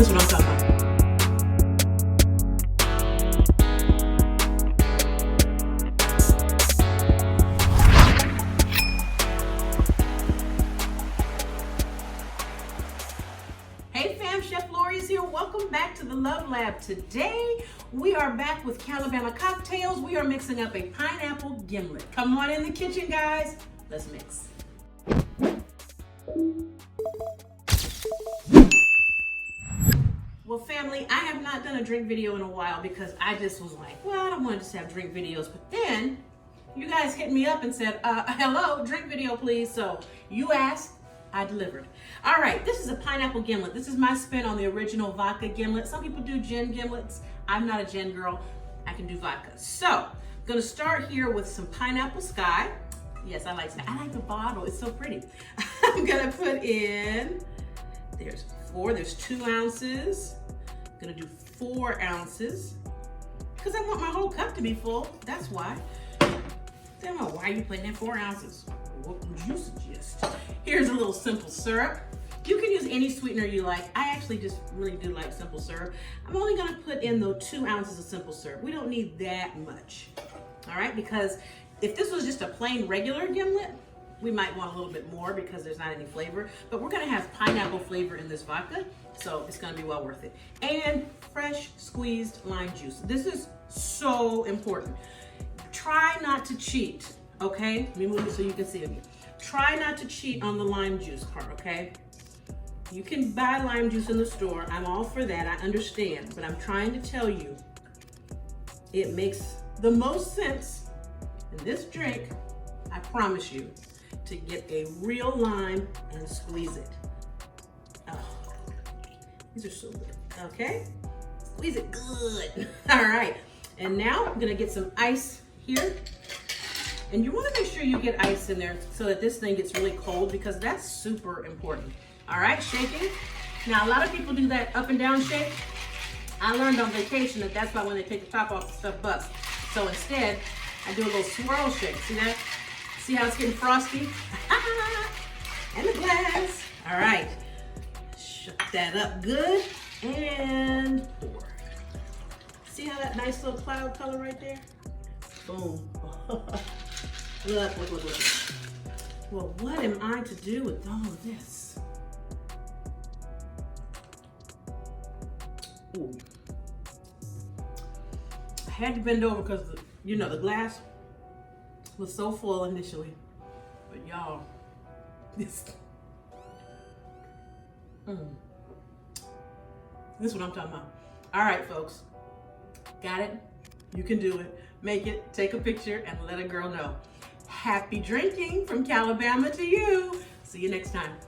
This is what I'm talking about. Hey fam, Chef Lorious here. Welcome back to the Love Lab. Today we are back with Calabama cocktails. We are mixing up a pineapple gimlet. Come on in the kitchen, guys. Let's mix. Well, family, I have not done a drink video in a while because I just was like, well, I don't want to just have drink videos. But then you guys hit me up and said, hello, drink video, please. So you asked, I delivered. All right, this is a pineapple gimlet. This is my spin on the original vodka gimlet. Some people do gin gimlets. I'm not a gin girl. I can do vodka. So I'm gonna start here with some pineapple sky. Yes, I like the bottle. It's so pretty. I'm gonna put in, there's 2 ounces. I'm gonna do 4 ounces because I want my whole cup to be full. That's why. I don't know why you putting in 4 ounces. What would you suggest? Here's a little simple syrup. You can use any sweetener you like. I actually just really do like simple syrup. I'm only gonna put in though 2 ounces of simple syrup. We don't need that much, all right? Because if this was just a plain regular gimlet, we might want a little bit more because there's not any flavor, but we're gonna have pineapple flavor in this vodka, so it's gonna be well worth it. And fresh squeezed lime juice. This is so important. Try not to cheat, okay? Let me move it so you can see it. Try not to cheat on the lime juice part, okay? You can buy lime juice in the store. I'm all for that, I understand, but I'm trying to tell you, it makes the most sense in this drink, I promise you, to get a real lime and squeeze it. Oh, these are so good, okay? Squeeze it good. All right, and now I'm gonna get some ice here. And you wanna make sure you get ice in there so that this thing gets really cold because that's super important. All right, shaking. Now, a lot of people do that up and down shake. I learned on vacation that that's why when they take the top off, the stuff busts. So instead, I do a little swirl shake. See that? See how it's getting frosty? And the glass. All right, shut that up good and pour. See how that nice little cloud color right there? Boom. Look. Well, what am I to do with all of this? Ooh. I had to bend over because, the glass was so full initially. But y'all, this is what I'm talking about. All right, folks. Got it? You can do it. Make it, take a picture, and let a girl know. Happy drinking from Calabama to you. See you next time.